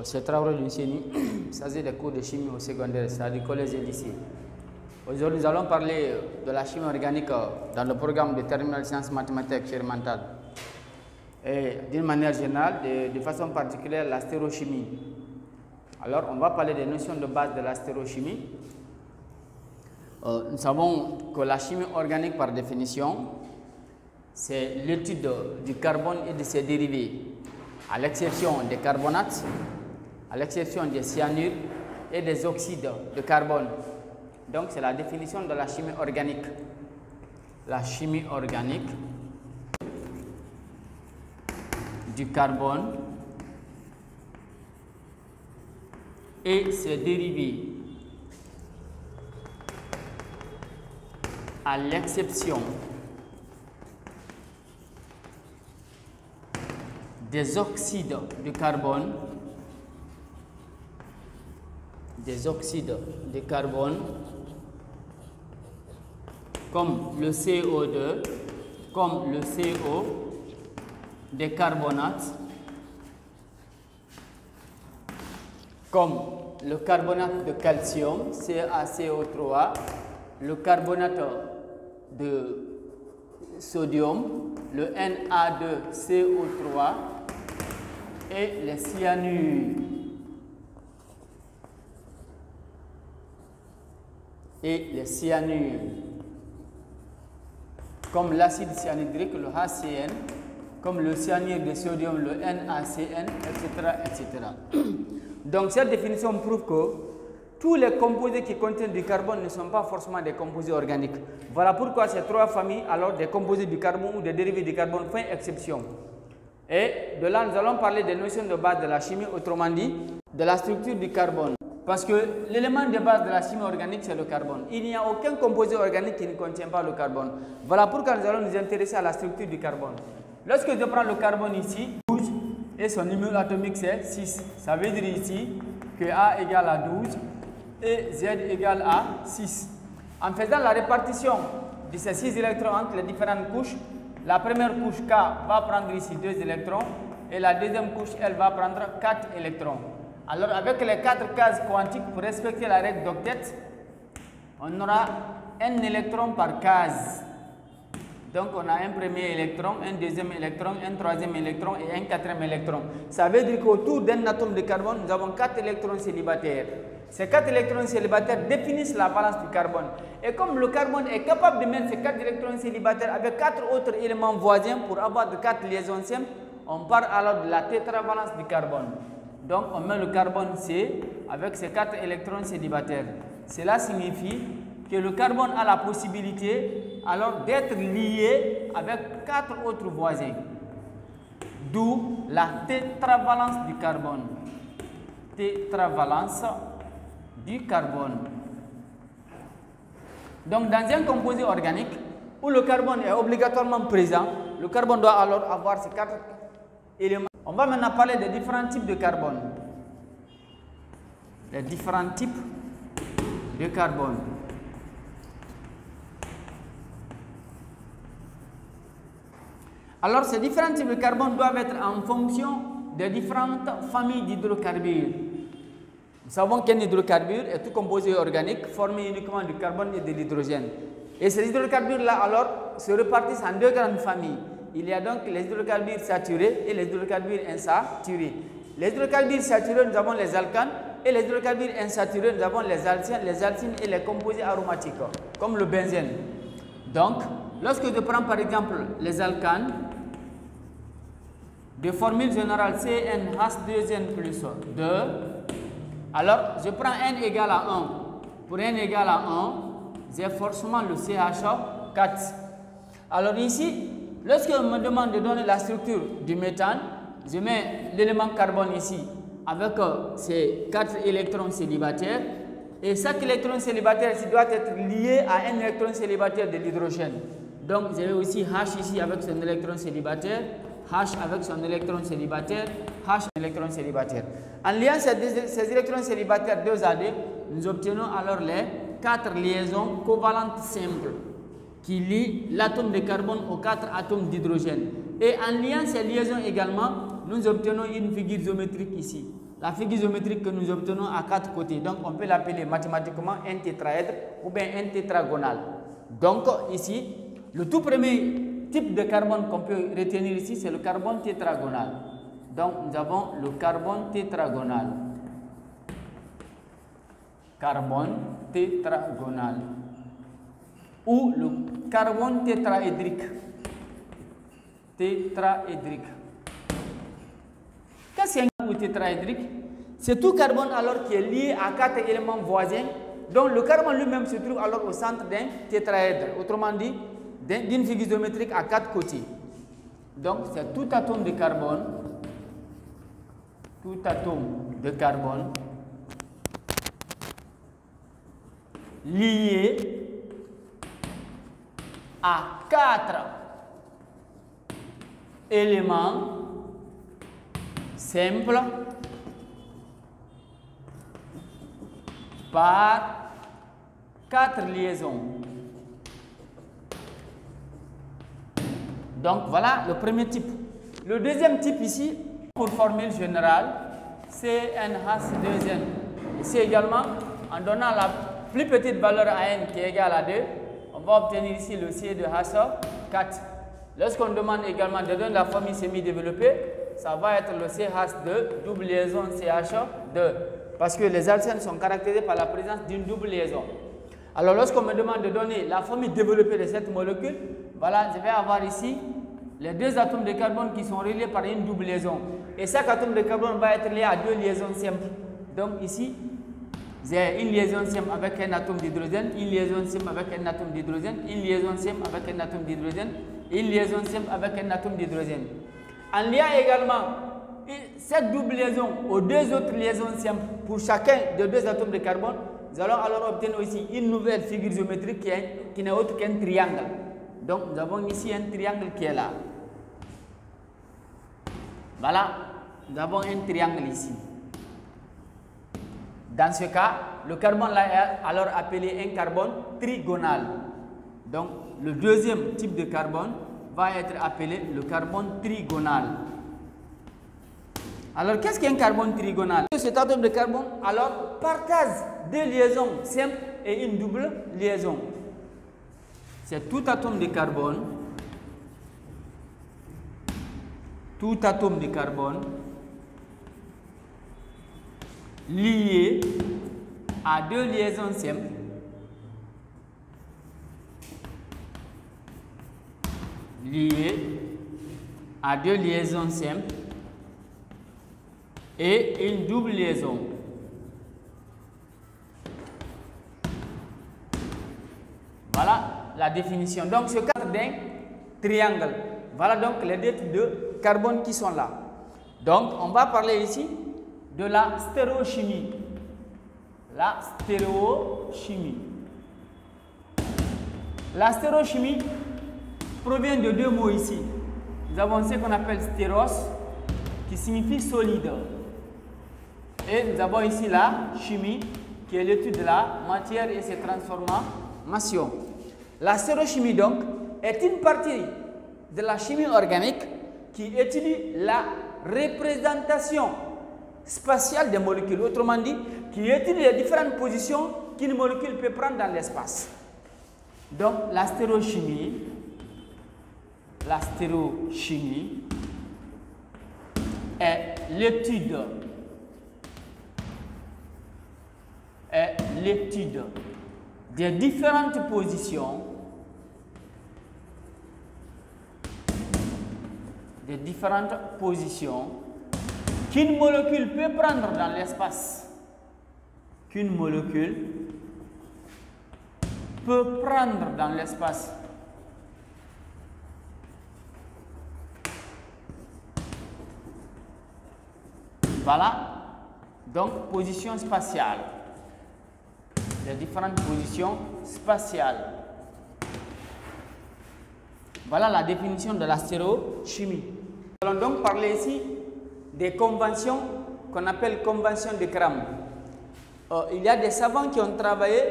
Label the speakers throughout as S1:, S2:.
S1: C'est Traoré Luceni, ça c'est des cours de chimie au secondaire, c'est-à-dire collège et lycée. Aujourd'hui, nous allons parler de la chimie organique dans le programme de terminale sciences mathématiques expérimentales. Et d'une manière générale, de façon particulière, la stéréochimie. Alors, on va parler des notions de base de la stéréochimie. Nous savons que la chimie organique, par définition, c'est l'étude du carbone et de ses dérivés, à l'exception des carbonates, à l'exception des cyanures et des oxydes de carbone. Donc, c'est la définition de la chimie organique. La chimie organique du carbone et ses dérivés, à l'exception des oxydes de carbone, comme le CO2, comme le CO, des carbonates, comme le carbonate de calcium, CaCO3, le carbonate de sodium, le Na2CO3 et les cyanures. Comme l'acide cyanhydrique, le HCN, comme le cyanure de sodium, le NaCN, etc. Donc cette définition prouve que tous les composés qui contiennent du carbone ne sont pas forcément des composés organiques. Voilà pourquoi ces trois familles, alors des composés du carbone ou des dérivés du carbone, font exception. Et de là, nous allons parler des notions de base de la chimie, autrement dit, de la structure du carbone. Parce que l'élément de base de la chimie organique, c'est le carbone. Il n'y a aucun composé organique qui ne contient pas le carbone. Voilà pourquoi nous allons nous intéresser à la structure du carbone. Lorsque je prends le carbone ici, 12, et son numéro atomique c'est 6. Ça veut dire ici que A égale à 12 et Z égale à 6. En faisant la répartition de ces 6 électrons entre les différentes couches, la première couche K va prendre ici 2 électrons et la deuxième couche, elle va prendre 4 électrons. Alors avec les 4 cases quantiques, pour respecter la règle d'octet, on aura un électron par case. Donc on a un premier électron, un deuxième électron, un troisième électron et un quatrième électron. Ça veut dire qu'autour d'un atome de carbone, nous avons 4 électrons célibataires. Ces 4 électrons célibataires définissent la balance du carbone. Et comme le carbone est capable de mettre ces 4 électrons célibataires avec 4 autres éléments voisins pour avoir de 4 liaisons simples, on parle alors de la tétravalence du carbone. Donc on met le carbone C avec ses 4 électrons célibataires. Cela signifie que le carbone a la possibilité alors d'être lié avec 4 autres voisins. D'où la tétravalence du carbone. Tétravalence du carbone. Donc dans un composé organique où le carbone est obligatoirement présent, le carbone doit alors avoir ces 4 éléments. On va maintenant parler des différents types de carbone. Les différents types de carbone. Alors, ces différents types de carbone doivent être en fonction des différentes familles d'hydrocarbures. Nous savons qu'un hydrocarbure est tout composé organique formé uniquement du carbone et de l'hydrogène. Et ces hydrocarbures-là, alors, se répartissent en 2 grandes familles. Il y a donc les hydrocarbures saturés et les hydrocarbures insaturés. Les hydrocarbures saturés, nous avons les alcanes, et les hydrocarbures insaturés, nous avons les alcynes et les composés aromatiques, comme le benzène. Donc, lorsque je prends par exemple les alcanes, de formule générale CnH2n plus 2, alors je prends n égale à 1. Pour n égale à 1, j'ai forcément le CH4. Alors ici, lorsque on me demande de donner la structure du méthane, je mets l'élément carbone ici avec ces 4 électrons célibataires. Et chaque électron célibataire ici doit être lié à un électron célibataire de l'hydrogène. Donc j'ai aussi H ici avec son électron célibataire, H avec son électron célibataire, H électron célibataire. En liant ces électrons célibataires 2 à 2, nous obtenons alors les 4 liaisons covalentes simples qui lient l'atome de carbone aux 4 atomes d'hydrogène. Et en liant ces liaisons également, nous obtenons une figure géométrique ici. la figure géométrique que nous obtenons à 4 côtés. Donc, on peut l'appeler mathématiquement un tétraèdre ou bien un tétragonal. Donc, ici, le tout premier type de carbone qu'on peut retenir ici, c'est le carbone tétragonal. Donc, nous avons le carbone tétragonal. Carbone tétragonal. Ou le carbone tétraédrique. Tétraédrique. Qu'est-ce qu'un carbone tétraédrique? C'est tout carbone alors qui est lié à 4 éléments voisins. Donc le carbone lui-même se trouve alors au centre d'un tétraèdre. Autrement dit, d'une figure géométrique à 4 côtés. Donc c'est tout atome de carbone. Tout atome de carbone lié à 4 éléments simples par 4 liaisons. Donc voilà le premier type. Le deuxième type ici, pour formule générale, CnH2n. Ici également, en donnant la plus petite valeur à n qui est égale à 2, on va obtenir ici le C de H4. Lorsqu'on demande également de donner la formule semi-développée, ça va être le CH2 double liaison CH2 parce que les alcènes sont caractérisés par la présence d'une double liaison. Alors lorsqu'on me demande de donner la formule développée de cette molécule, voilà, je vais avoir ici les deux atomes de carbone qui sont reliés par une double liaison. Et chaque atome de carbone va être lié à 2 liaisons simples. Donc ici, j'ai une liaison simple avec un atome d'hydrogène, une liaison simple avec un atome d'hydrogène, une liaison simple avec un atome d'hydrogène, une liaison simple avec un atome d'hydrogène. En liant également cette double liaison aux deux autres liaisons simples pour chacun des deux atomes de carbone, nous allons alors obtenir ici une nouvelle figure géométrique qui n'est autre qu'un triangle. Donc nous avons ici un triangle qui est là. Voilà, nous avons un triangle ici. Dans ce cas, le carbone là est alors appelé un carbone trigonal. Donc le deuxième type de carbone va être appelé le carbone trigonal. Alors qu'est-ce qu'un carbone trigonal? Cet atome de carbone alors partage deux liaisons simples et une double liaison. C'est tout atome de carbone, lié à deux liaisons simples et une double liaison. Voilà la définition. Donc, ce cadre d'un triangle. Voilà donc les deux types de carbone qui sont là. Donc, on va parler ici de la stéréochimie. La stéréochimie. La stéréochimie provient de deux mots ici. Nous avons ce qu'on appelle stéros, qui signifie solide. Et nous avons ici la chimie, qui est l'étude de la matière et ses transformations. La stéréochimie, donc, est une partie de la chimie organique qui étudie la représentation spatiale des molécules. Autrement dit, qui étudie les différentes positions qu'une molécule peut prendre dans l'espace. Donc, la stéréochimie est l'étude des différentes positions qu'une molécule peut prendre dans l'espace. Voilà, donc position spatiale. Les différentes positions spatiales. Voilà la définition de la stéréochimie. Nous allons donc parler ici des conventions qu'on appelle conventions de Cram. Il y a des savants qui ont travaillé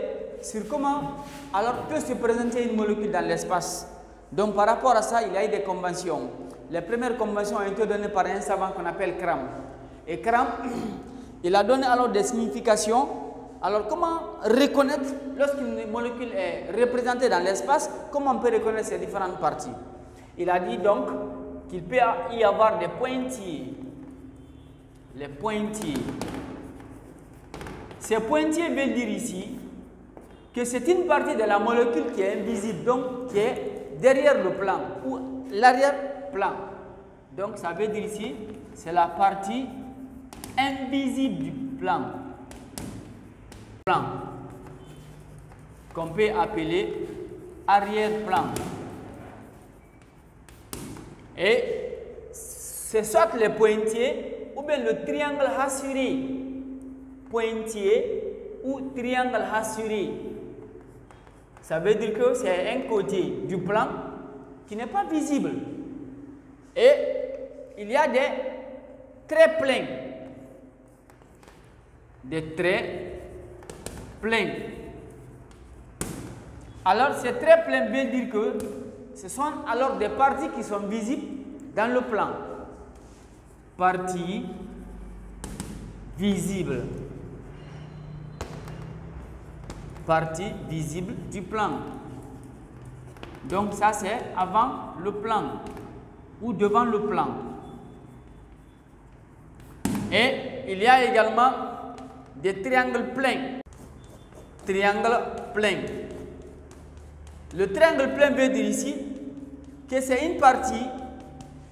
S1: sur comment alors peut se présenter une molécule dans l'espace. Donc par rapport à ça, il y a eu des conventions. Les premières conventions ont été données par un savant qu'on appelle Cram. Et Cram, Il a donné alors des significations. Alors, comment reconnaître, lorsqu'une molécule est représentée dans l'espace, comment on peut reconnaître ces différentes parties? Il a dit donc qu'il peut y avoir des pointillés. Les pointillés. Ces pointillés veulent dire ici que c'est une partie de la molécule qui est invisible, donc qui est derrière le plan ou l'arrière-plan. Donc, ça veut dire ici, c'est la partie invisible du plan. Qu'on peut appeler arrière-plan. Et c'est soit les pointillés ou bien le triangle assuré. Pointillé ou triangle assuré. Ça veut dire que c'est un côté du plan qui n'est pas visible. Et il y a des traits pleins. Des traits plein. Alors, ces traits pleins veulent dire que ce sont alors des parties qui sont visibles dans le plan. Parties visibles. Partie visible du plan. Donc, ça c'est avant le plan ou devant le plan. Et il y a également des triangles pleins. Triangle plein. Le triangle plein veut dire ici que c'est une partie,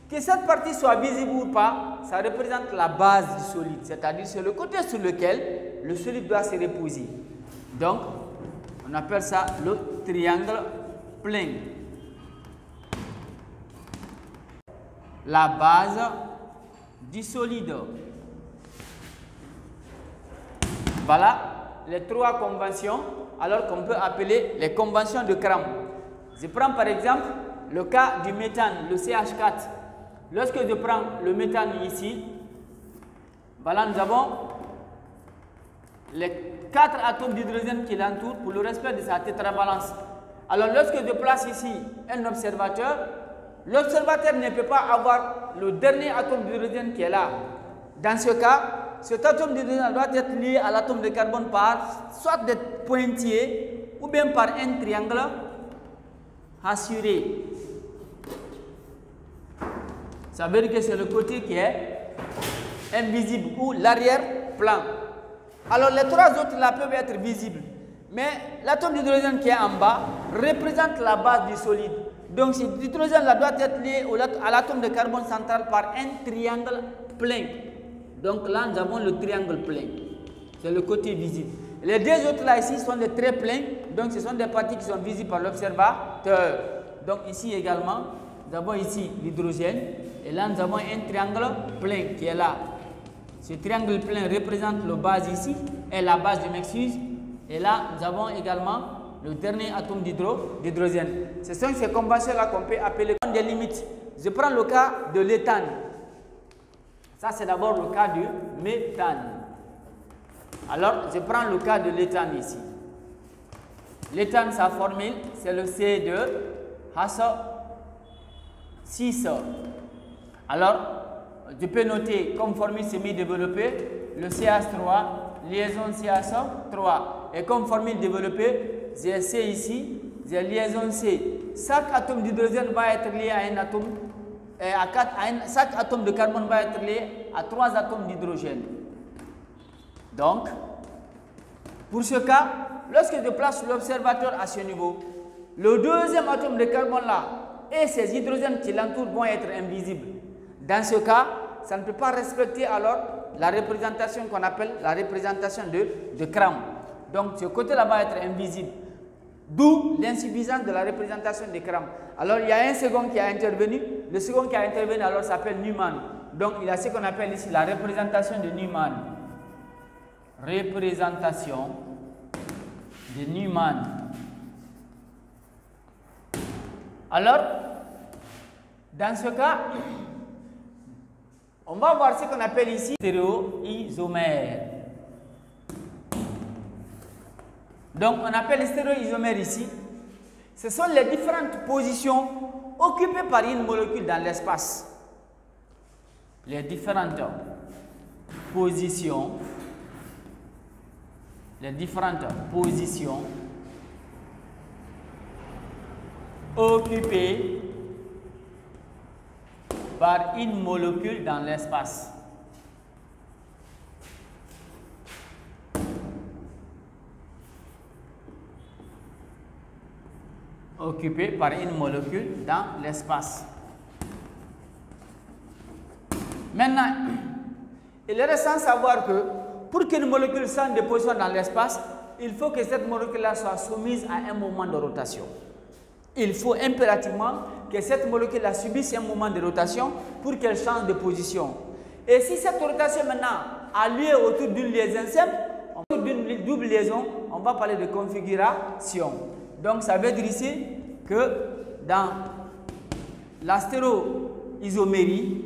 S1: que cette partie soit visible ou pas, ça représente la base du solide, c'est-à-dire c'est le côté sur lequel le solide doit se reposer. Donc, on appelle ça le triangle plein. La base du solide. Voilà les trois conventions, alors qu'on peut appeler les conventions de Cram. Je prends par exemple le cas du méthane, le CH4. Lorsque je prends le méthane ici, voilà, nous avons les 4 atomes d'hydrogène qui l'entourent pour le respect de sa tétravalence. Alors lorsque je place ici un observateur, l'observateur ne peut pas avoir le dernier atome d'hydrogène qui est là. Dans ce cas, cet atome d'hydrogène doit être lié à l'atome de carbone par soit des pointillés ou bien par un triangle assuré. Ça veut dire que c'est le côté qui est invisible ou l'arrière-plan. Alors les trois autres là peuvent être visibles. Mais l'atome d'hydrogène qui est en bas représente la base du solide. Donc cet hydrogène là doit être lié à l'atome de carbone central par un triangle plein. Donc là, nous avons le triangle plein. C'est le côté visible. Les deux autres là ici sont des traits pleins. Donc ce sont des parties qui sont visibles par l'observateur. Donc ici également, nous avons ici l'hydrogène. Et là, nous avons un triangle plein qui est là. Ce triangle plein représente la base ici. Et la base, je m'excuse. Et là, nous avons également le dernier atome d'hydrogène. Ce sont ces conventions là qu'on peut appeler des limites. Je prends le cas de l'éthane. Ça, c'est d'abord le cas du méthane. Alors, je prends le cas de l'éthane ici. L'éthane, sa formule, c'est le C2H6. Alors, je peux noter comme formule semi-développée le CH3, liaison CH3. Et comme formule développée, j'ai C ici, j'ai liaison C. Chaque atome d'hydrogène va être lié à un atome. Chaque atome de carbone va être lié à 3 atomes d'hydrogène. Donc, pour ce cas, lorsque je place l'observateur à ce niveau, le deuxième atome de carbone là et ces hydrogènes qui l'entourent vont être invisibles. Dans ce cas, ça ne peut pas respecter alors la représentation qu'on appelle la représentation de Cram. Donc, ce côté là va être invisible. D'où l'insuffisance de la représentation de Cram. Alors, il y a un second qui a intervenu. Le second qui a intervenu, alors, s'appelle Neumann. Donc, il y a ce qu'on appelle ici la représentation de Neumann. Représentation de Neumann. Alors, dans ce cas, on va voir ce qu'on appelle ici stéréoisomère. Donc, on appelle les stéréoisomères ici. Ce sont les différentes positions occupées par une molécule dans l'espace. Les différentes positions les différentes positions occupées par une molécule dans l'espace. Occupée par une molécule dans l'espace. Maintenant, il est récent savoir que pour qu'une molécule change de position dans l'espace, il faut que cette molécule-là soit soumise à un mouvement de rotation. Il faut impérativement que cette molécule-là subisse un mouvement de rotation pour qu'elle change de position. Et si cette rotation maintenant a lieu autour d'une liaison simple, autour d'une double liaison, on va parler de configuration. Donc ça veut dire ici que dans la stéréoisomérie,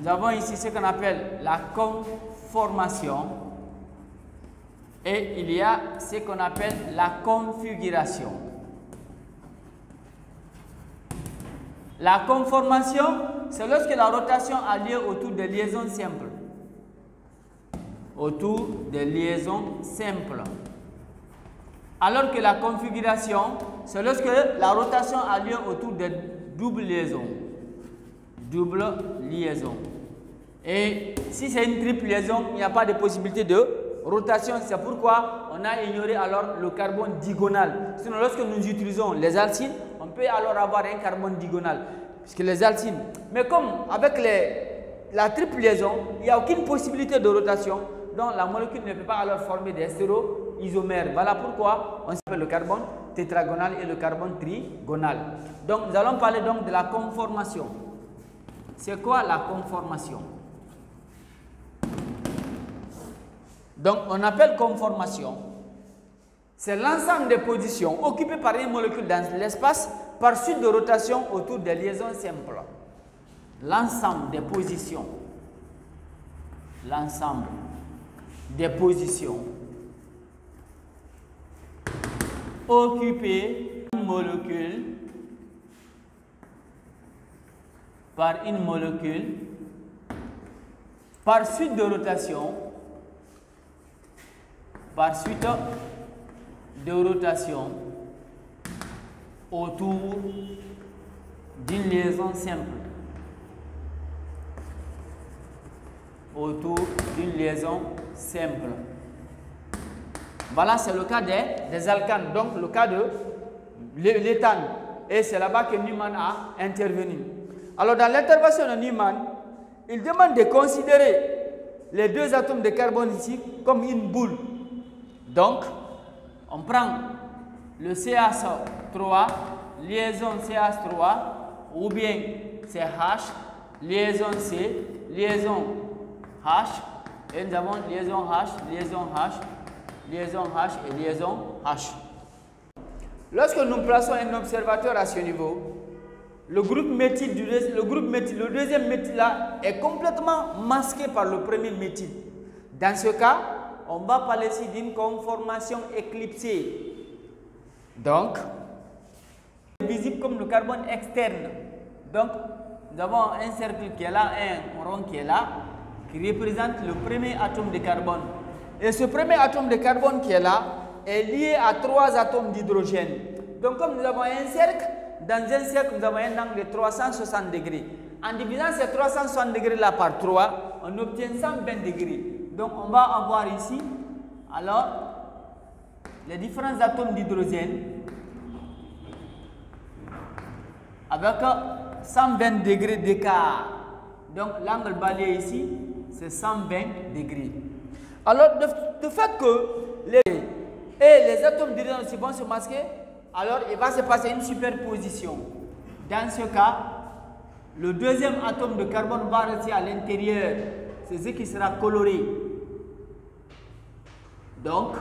S1: nous avons ici ce qu'on appelle la conformation et il y a ce qu'on appelle la configuration. La conformation, c'est lorsque la rotation a lieu autour de liaisons simples. Autour des liaisons simples. Alors que la configuration, c'est lorsque la rotation a lieu autour de doubles liaisons. Double liaison. Et si c'est une triple liaison, il n'y a pas de possibilité de rotation. C'est pourquoi on a ignoré alors le carbone digonal. Sinon, lorsque nous utilisons les alcynes, on peut alors avoir un carbone digonal. Puisque les alcynes. Mais comme avec la triple liaison, il n'y a aucune possibilité de rotation. Donc la molécule ne peut pas alors former des stéréoisomères. Voilà pourquoi on s'appelle le carbone tétragonal et le carbone trigonal. Donc nous allons parler donc de la conformation. C'est quoi la conformation? Donc on appelle conformation, c'est l'ensemble des positions occupées par une molécule dans l'espace par suite de rotation autour des liaisons simples. L'ensemble des positions. L'ensemble des positions occupées par une molécule par suite de rotation autour d'une liaison simple. Autour d'une liaison simple. Voilà, c'est le cas des alcanes, donc le cas de l'éthane. Et c'est là-bas que Neumann a intervenu. Alors, dans l'intervention de Neumann, il demande de considérer les deux atomes de carbone ici comme une boule. Donc, on prend le CH3, liaison CH3, ou bien CH, liaison C, liaison H, et nous avons liaison H, liaison H, liaison H et liaison H. Lorsque nous plaçons un observateur à ce niveau, le groupe méthyle, le deuxième méthyle là est complètement masqué par le premier méthyle. Dans ce cas, on va parler ici d'une conformation éclipsée. Donc, visible comme le carbone externe. Donc, nous avons un cercle qui est là, un rond qui est là, qui représente le premier atome de carbone. Et ce premier atome de carbone qui est là est lié à 3 atomes d'hydrogène. Donc, comme nous avons un cercle, dans un cercle, nous avons un angle de 360 degrés. En divisant ces 360 degrés là par 3, on obtient 120 degrés. Donc, on va avoir ici, alors, les différents atomes d'hydrogène avec 120 degrés d'écart. Donc, l'angle balayé ici, c'est 120 degrés. Alors, de fait que les atomes d'hydrogène vont se masquer, alors il va se passer une superposition. Dans ce cas, le deuxième atome de carbone va rester à l'intérieur. C'est ce qui sera coloré. Donc,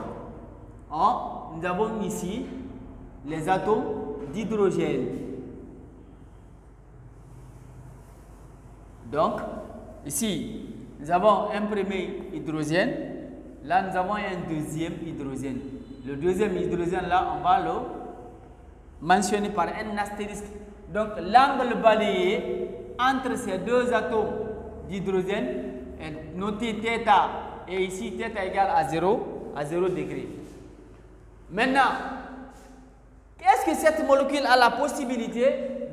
S1: nous avons ici les atomes d'hydrogène. Donc, ici, nous avons un premier hydrogène. Là, nous avons un deuxième hydrogène. Le deuxième hydrogène, là, on va le mentionner par un astérisque. Donc, l'angle balayé entre ces deux atomes d'hydrogène est noté θ et ici θ égale à 0 degré. Maintenant, est-ce que cette molécule a la possibilité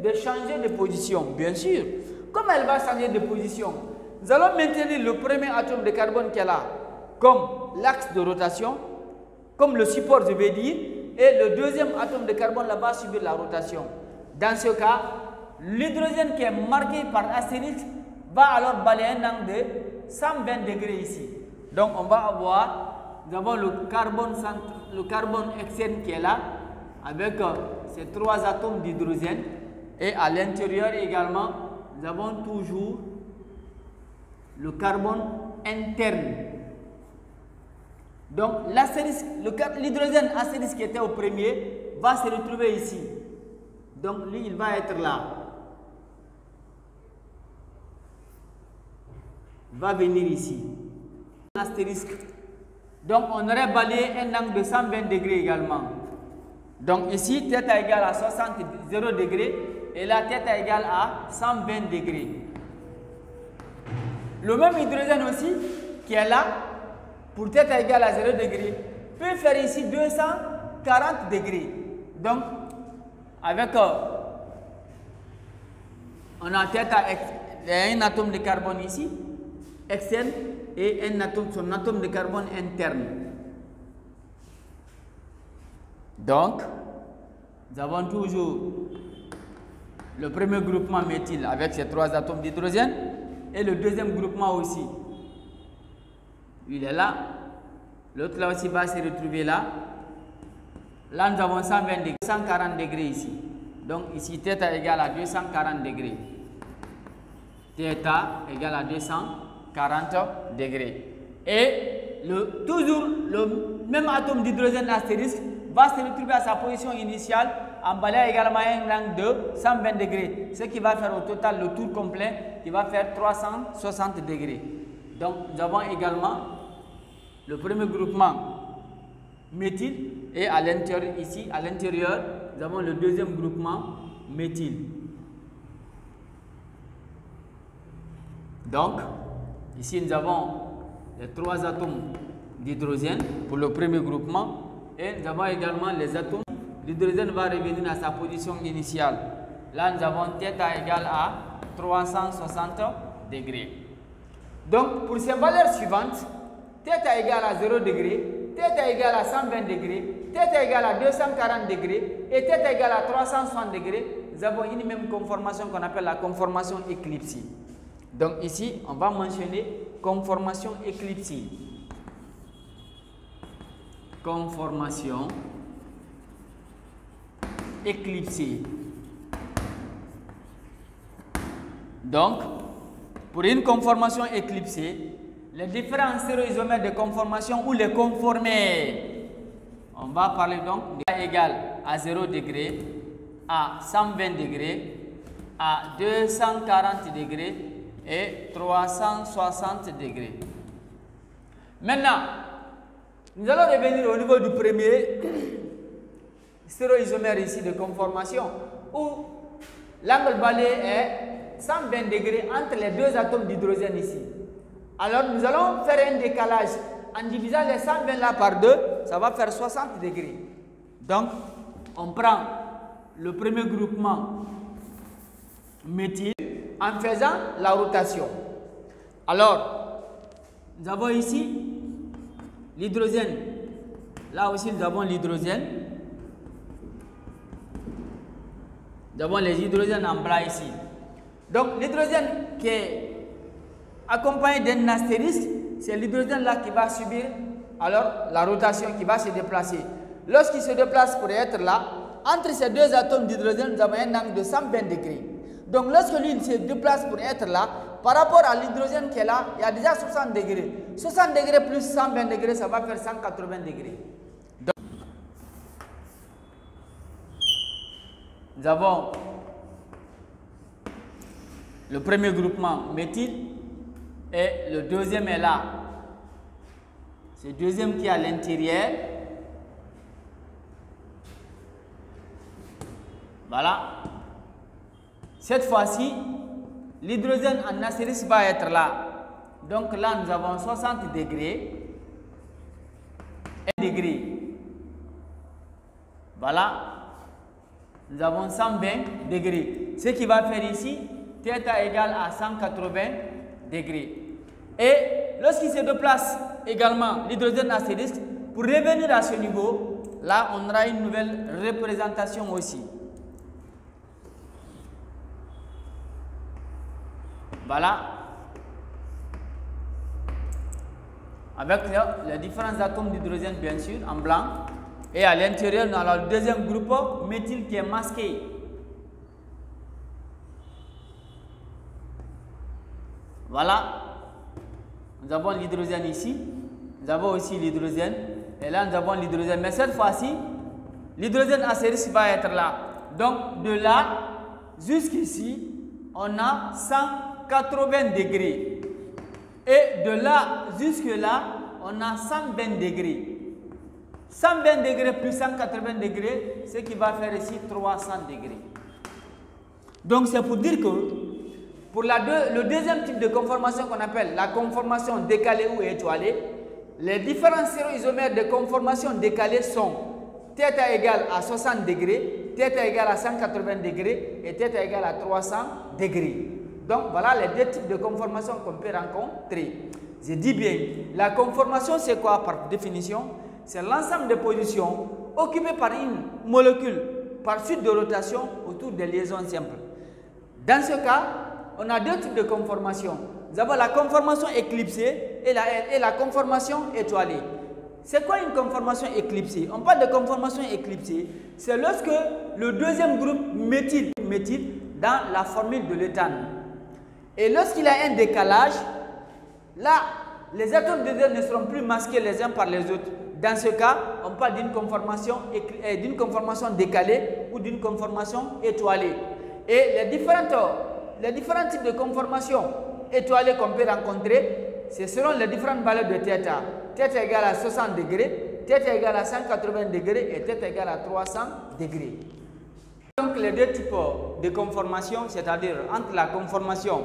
S1: de changer de position? Bien sûr. Comment elle va changer de position? Nous allons maintenir le premier atome de carbone qu'elle a comme l'axe de rotation, comme le support je vais dire, et le deuxième atome de carbone là-bas subir la rotation. Dans ce cas, l'hydrogène qui est marqué par astérisque va alors balayer un angle de 120 degrés ici. Donc on va avoir d'abord le carbone externe qui est là avec ces trois atomes d'hydrogène, et à l'intérieur également nous avons toujours le carbone interne. Donc l'hydrogène astérisque qui était au premier va se retrouver ici. Donc lui il va être là. Va venir ici. Astérisque. Donc on aurait balayé un angle de 120 degrés également. Donc ici, θ égale à 0 degrés et là, θ égale à 120 degrés. Le même hydrogène aussi qui est là, pour θ égale à 0 degrés, peut faire ici 240 degrés. Donc, avec, on a un atome de carbone ici, externe, et son atome de carbone interne. Donc, nous avons toujours le premier groupement méthyle avec ses trois atomes d'hydrogène et le deuxième groupement aussi. Il est là, l'autre là aussi va se retrouver là. Là, nous avons 120 degrés, 140 degrés ici. Donc, ici, θ égale à 240 degrés. θ égale à 240 degrés. Et toujours le même atome d'hydrogène astérisque va se retrouver à sa position initiale en balayant également un angle de 120 degrés. Ce qui va faire au total le tour complet qui va faire 360 degrés. Donc, nous avons également le premier groupement méthyle et à l'intérieur, ici, à l'intérieur, nous avons le deuxième groupement méthyle. Donc, ici, nous avons les trois atomes d'hydrogène pour le premier groupement et nous avons également les atomes. L'hydrogène va revenir à sa position initiale. Là, nous avons θ égale à 360 degrés. Donc, pour ces valeurs suivantes, θ égale à 0 degrés, θ égale à 120 degrés, θ égale à 240 degrés et θ égale à 360 degrés, nous avons une même conformation qu'on appelle la conformation éclipsée. Donc ici, on va mentionner conformation éclipsée. Conformation éclipsée. Donc, pour une conformation éclipsée, les différents stéréoisomères de conformation ou les conformés, on va parler donc de A égale à 0 degré, à 120 degrés, à 240 degrés et 360 degrés. Maintenant, nous allons revenir au niveau du premier stéréoisomère ici de conformation où l'angle balayé est 120 degrés entre les deux atomes d'hydrogène ici. Alors nous allons faire un décalage en divisant les 120 là par 2, ça va faire 60 degrés. Donc on prend le premier groupement méthyle en faisant la rotation. Alors nous avons ici l'hydrogène. Là aussi nous avons l'hydrogène. Nous avons les hydrogènes en blanc ici. Donc l'hydrogène qui est accompagné d'un astérisque, c'est l'hydrogène là qui va subir alors la rotation, qui va se déplacer. Lorsqu'il se déplace pour être là, entre ces deux atomes d'hydrogène, nous avons un angle de 120 degrés. Donc lorsque lui se déplace pour être là, par rapport à l'hydrogène qui est là, il y a déjà 60 degrés. 60 degrés plus 120 degrés, ça va faire 180 degrés. Donc, nous avons le premier groupement méthyle et le deuxième est là. C'est le deuxième qui est à l'intérieur. Voilà. Cette fois-ci, l'hydrogène en astérisque va être là. Donc là, nous avons 60 degrés. 1 degré. Voilà. Nous avons 120 degrés. Ce qui va faire ici, θ égale à 180 degrés. Et lorsqu'il se déplace également l'hydrogène astérisque, pour revenir à ce niveau, là, on aura une nouvelle représentation aussi. Voilà. Avec les différents atomes d'hydrogène, bien sûr, en blanc. Et à l'intérieur, nous avons le deuxième groupe méthyle qui est masqué. Voilà. Nous avons l'hydrogène ici. Nous avons aussi l'hydrogène. Et là, nous avons l'hydrogène. Mais cette fois-ci, l'hydrogène astérisque va être là. Donc, de là jusqu'ici, on a 180 degrés. Et de là jusque là, on a 120 degrés. 120 degrés plus 180 degrés, ce qui va faire ici 300 degrés. Donc, c'est pour dire que pour le deuxième type de conformation qu'on appelle la conformation décalée ou étoilée, les différents stéréoisomères de conformation décalée sont θ égale à 60 degrés, θ égale à 180 degrés et θ égale à 300 degrés. Donc, voilà les deux types de conformation qu'on peut rencontrer. Je dis bien, la conformation, c'est quoi par définition? C'est l'ensemble de positions occupées par une molécule par suite de rotation autour des liaisons simples. Dans ce cas, on a deux types de conformation. Nous avons la conformation éclipsée et la conformation étoilée. C'est quoi une conformation éclipsée? On parle de conformation éclipsée. C'est lorsque le deuxième groupe méthyle dans la formule de l'éthane. Et lorsqu'il y a un décalage, là, les atomes d'hydrogène ne seront plus masqués les uns par les autres. Dans ce cas, on parle d'une conformation décalée ou d'une conformation étoilée. Et les différents types de conformation étoilées qu'on peut rencontrer, ce seront les différentes valeurs de θ. θ égale à 60 degrés, θ égale à 180 degrés et θ égale à 300 degrés. Donc les deux types de conformation, c'est-à-dire entre la conformation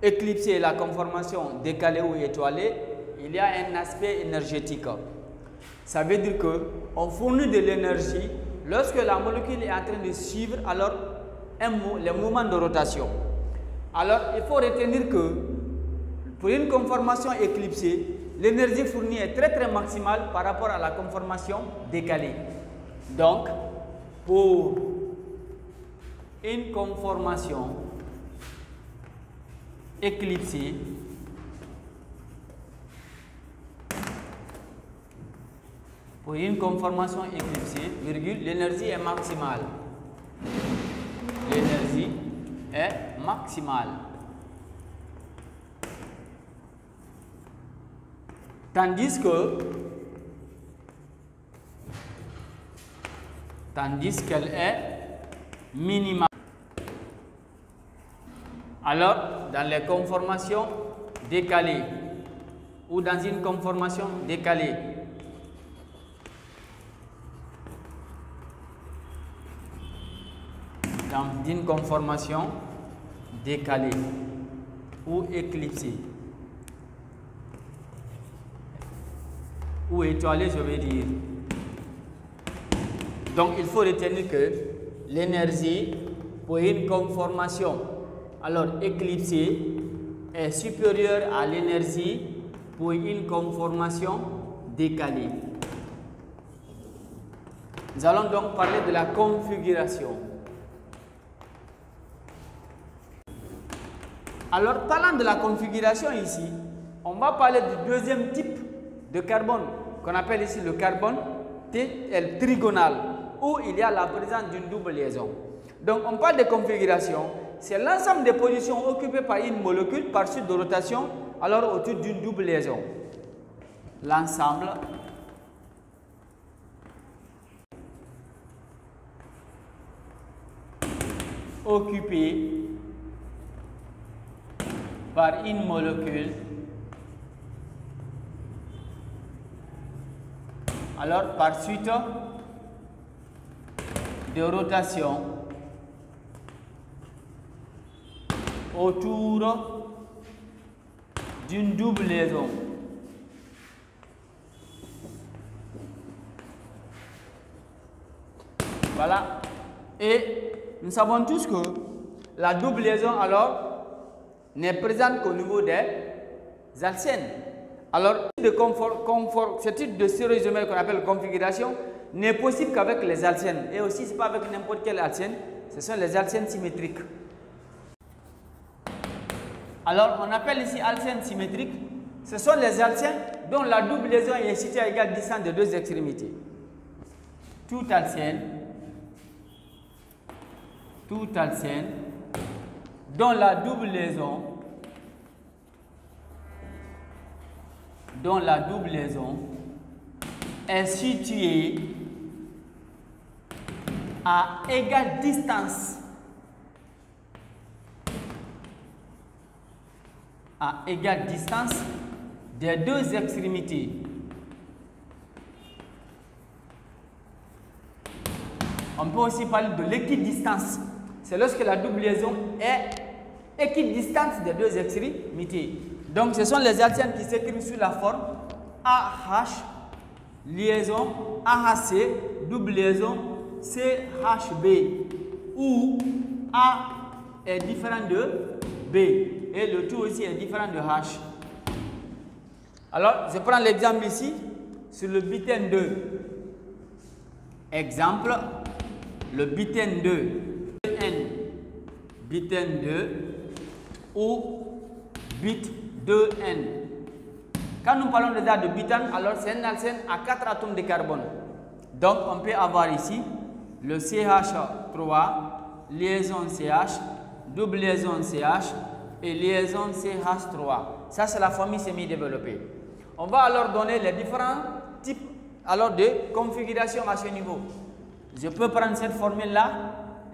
S1: éclipsée et la conformation décalée ou étoilée, il y a un aspect énergétique. Ça veut dire qu'on fournit de l'énergie lorsque la molécule est en train de suivre alors les mouvements de rotation. Alors il faut retenir que pour une conformation éclipsée, l'énergie fournie est très maximale par rapport à la conformation décalée. Donc, pour une conformation éclipsée, l'énergie est maximale. L'énergie est maximale. Tandis qu'elle est minimale. Alors, dans les conformations décalées ou dans une conformation décalée, dans une conformation décalée ou éclipsée ou étoilée, je veux dire. Donc, il faut retenir que l'énergie pour une conformation éclipsée est supérieure à l'énergie pour une conformation décalée. Nous allons donc parler de la configuration. Alors, parlant de la configuration ici, on va parler du deuxième type de carbone qu'on appelle ici le carbone trigonal, où il y a la présence d'une double liaison. Donc, on parle de configuration, c'est l'ensemble des positions occupées par une molécule par suite de rotation, alors autour d'une double liaison. L'ensemble occupé par une molécule par suite de rotation autour d'une double liaison. Voilà. Et nous savons tous que la double liaison alors n'est présente qu'au niveau des alcènes. Alors, ce type de stéréoisomère qu'on appelle configuration n'est possible qu'avec les alcènes. Et aussi, ce n'est pas avec n'importe quel alcène, ce sont les alcènes symétriques. Alors, on appelle ici alcènes symétriques. Ce sont les alcènes dont la double liaison est située à égale distance des deux extrémités. Tout alcène dont la double liaison est située à égale distance des deux extrémités. On peut aussi parler de l'équidistance. C'est lorsque la double liaison est équidistante des deux extrémités. Donc, ce sont les alcènes qui s'écrivent sous la forme AH, liaison AHC, double liaison CHB, où A est différent de B et le tout aussi est différent de H. Alors, je prends l'exemple ici sur le bitène 2. Exemple, le bitène 2, bitène 2 ou bit 2N. Quand nous parlons déjà de bitène, alors c'est un alcène à 4 atomes de carbone. Donc, on peut avoir ici le CH3, liaison CH, double liaison CH et liaison CH3. Ça, c'est la famille semi-développée. On va alors donner les différents types alors de configuration à ce niveau. Je peux prendre cette formule-là.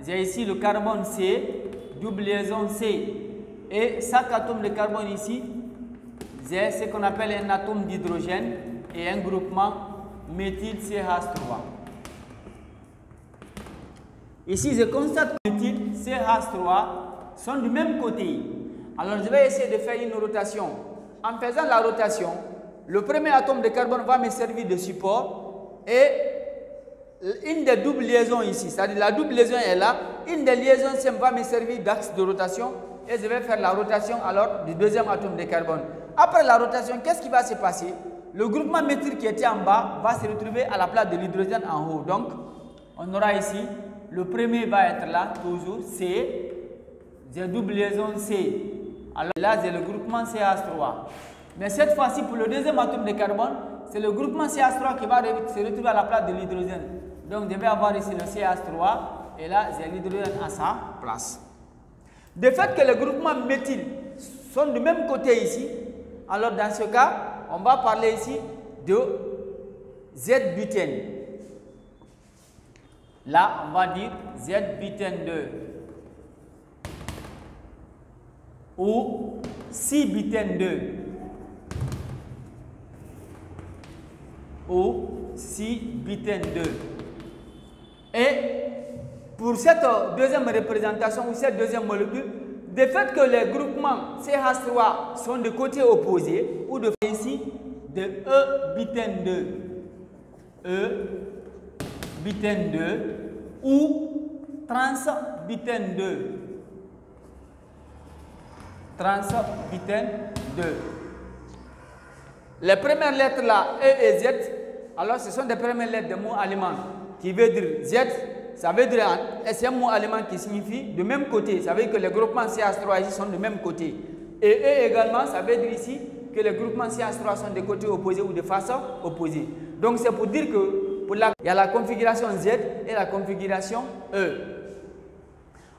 S1: J'ai ici le carbone C, double liaison C. Et chaque atome de carbone ici, j'ai ce qu'on appelle un atome d'hydrogène et un groupement méthyle CH3. Ici, je constate que méthyle CH3 sont du même côté. Alors, je vais essayer de faire une rotation. En faisant la rotation, le premier atome de carbone va me servir de support et une des doubles liaisons ici, c'est-à-dire la double liaison est là, une des liaisons va me servir d'axe de rotation et je vais faire la rotation alors du deuxième atome de carbone. Après la rotation, qu'est-ce qui va se passer? Le groupement méthyle qui était en bas va se retrouver à la place de l'hydrogène en haut. Donc, on aura ici, le premier va être là, toujours C, j'ai double liaison C. Alors là, j'ai le groupement CH3. Mais cette fois-ci, pour le deuxième atome de carbone, c'est le groupement CH3 qui va se retrouver à la place de l'hydrogène. Donc, je vais avoir ici le CH3 et là, j'ai l'hydrogène à sa place. De fait que les groupements méthyle sont du même côté ici, alors dans ce cas, on va parler ici de Z-butène. Là, on va dire Z-butène 2 ou 6-butène 2 ou 6-butène 2. Et pour cette deuxième représentation ou cette deuxième molécule, de fait que les groupements CH3 sont de côté opposé ou de ici de E-butène 2, E-butène 2 ou trans-butène 2, trans-butène 2. Les premières lettres là, E et Z, alors ce sont des premières lettres de mot allemand qui veut dire Z, ça veut dire, c'est un mot allemand qui signifie de même côté, ça veut dire que les groupements CH3 ici sont de même côté. Et E également, ça veut dire ici que les groupements CH3 sont de côté opposé ou de façon opposée. Donc c'est pour dire que il y a la configuration Z et la configuration E.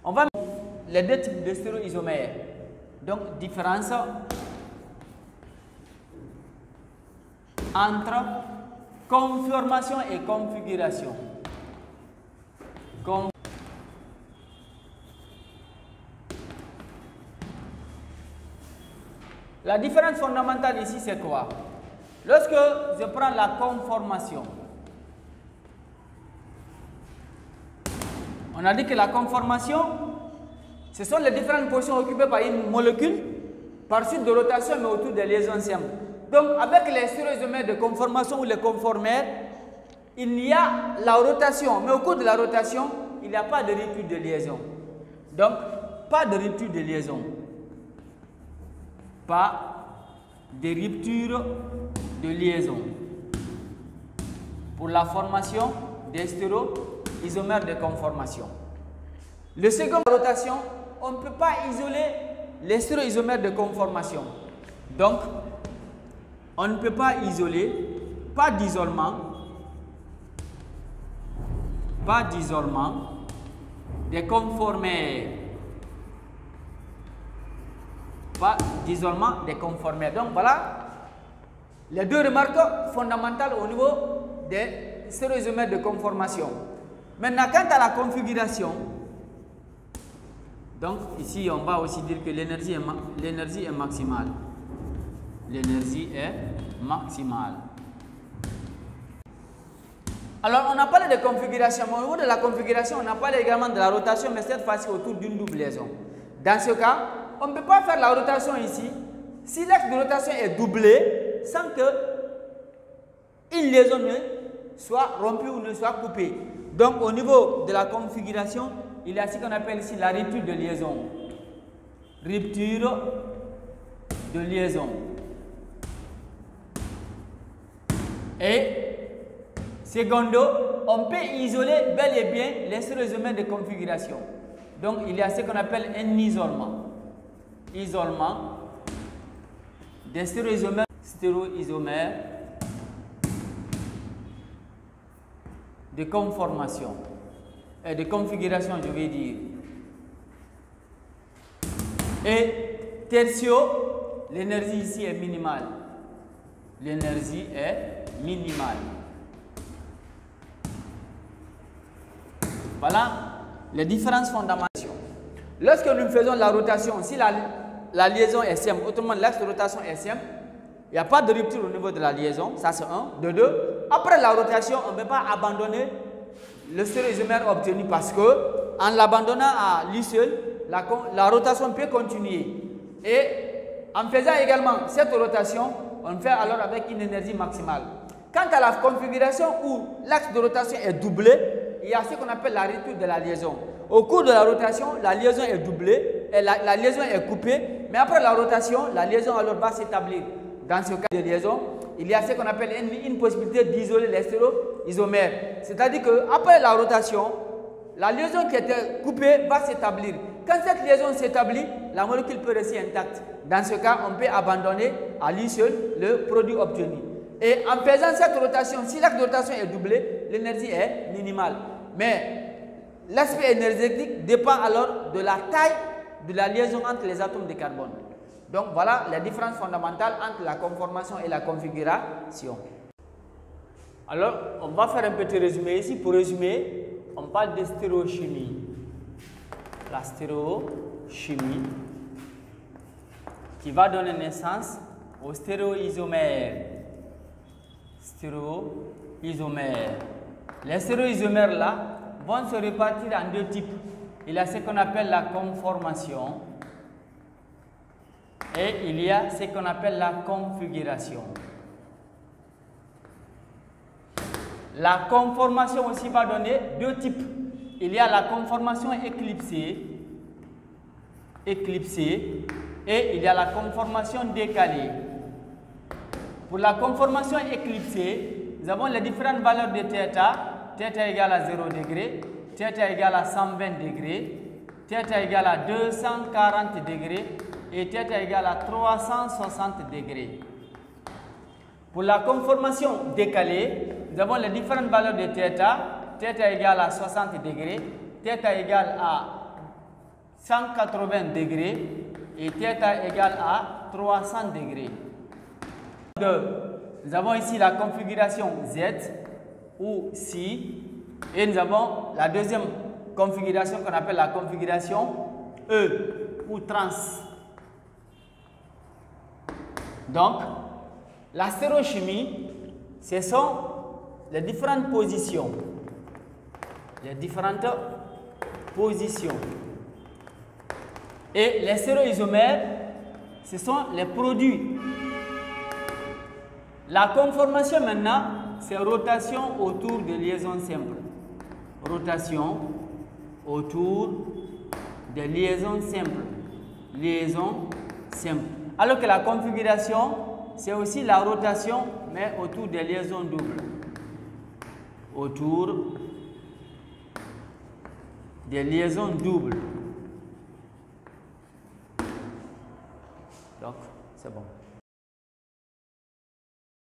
S1: On va mettre les deux types de stéréoisomères. Donc différence entre conformation et configuration. La différence fondamentale ici, c'est quoi? Lorsque je prends la conformation, on a dit que la conformation, ce sont les différentes positions occupées par une molécule par suite de rotation, mais autour des liaisons simples. Donc, avec les stéréoisomères de conformation ou les conformères, il y a la rotation, mais au cours de la rotation, il n'y a pas de rupture de liaison. Donc, pas de rupture de liaison. Pas de rupture de liaison. Pour la formation des stéréoisomères de conformation. Le second, rotation, on ne peut pas isoler les stéréoisomères de conformation. Donc, on ne peut pas isoler, pas d'isolement des conformères. Pas d'isolement des conformères. Donc, voilà les deux remarques fondamentales au niveau des stéréoisomères de conformation. Maintenant, quant à la configuration, donc ici on va aussi dire que l'énergie est maximale. L'énergie est maximale. Alors on a parlé de configuration, mais au niveau de la configuration, on a parlé également de la rotation, mais cette fois-ci autour d'une double liaison. Dans ce cas, on ne peut pas faire la rotation ici si l'axe de rotation est doublé sans que une liaison ne soit rompue ou ne soit coupée. Donc au niveau de la configuration, il y a ce qu'on appelle ici la rupture de liaison. Rupture de liaison. Et secondo, on peut isoler bel et bien les stéréoisomères de configuration. Donc il y a ce qu'on appelle un isolement. Isolement des stéréoisomères de conformation. De configuration, je vais dire. Et tertio, l'énergie ici est minimale. L'énergie est minimale. Voilà les différences fondamentales. Lorsque nous faisons la rotation, si la liaison est simple, autrement l'axe de rotation est simple, il n'y a pas de rupture au niveau de la liaison, ça c'est un. De deux, après la rotation, on ne peut pas abandonner le stéréoisomère obtenu parce que en l'abandonnant à lui seul, la rotation peut continuer. Et en faisant également cette rotation, on fait alors avec une énergie maximale. Quant à la configuration où l'axe de rotation est doublé, il y a ce qu'on appelle la rupture de la liaison. Au cours de la rotation, la liaison est doublée, et la liaison est coupée, mais après la rotation, la liaison alors va s'établir. Dans ce cas de liaison, il y a ce qu'on appelle une possibilité d'isoler les stéréoisomères. C'est-à-dire qu'après la rotation, la liaison qui était coupée va s'établir. Quand cette liaison s'établit, la molécule peut rester intacte. Dans ce cas, on peut abandonner à lui seul le produit obtenu. Et en faisant cette rotation, si l'axe de rotation est doublé, l'énergie est minimale. Mais l'aspect énergétique dépend alors de la taille de la liaison entre les atomes de carbone. Donc voilà les différences fondamentales entre la conformation et la configuration. Alors, on va faire un petit résumé ici. Pour résumer, on parle de stéréochimie. La stéréochimie qui va donner naissance aux stéréoisomères. Stéréoisomères. Les stéréoisomères là vont se répartir en deux types. Il y a ce qu'on appelle la conformation et il y a ce qu'on appelle la configuration. La conformation aussi va donner deux types. Il y a la conformation éclipsée et il y a la conformation décalée. Pour la conformation éclipsée, nous avons les différentes valeurs de θ. Θ égale à 0 degré, θ égale à 120 degrés, θ égale à 240 degrés et θ égale à 360 degrés. Pour la conformation décalée, nous avons les différentes valeurs de θ. θ égale à 60 degrés, θ égale à 180 degrés et θ égale à 300 degrés. Nous avons ici la configuration Z ou Si et nous avons la deuxième configuration qu'on appelle la configuration E ou trans. Donc, la stéréochimie, ce sont les différentes positions. Les différentes positions. Et les stéréoisomères ce sont les produits. La conformation maintenant, c'est rotation autour de liaisons simples. Rotation autour de liaisons simples. Liaisons simples. Alors que la configuration, c'est aussi la rotation, mais autour des liaisons doubles. Autour des liaisons doubles. Donc, c'est bon.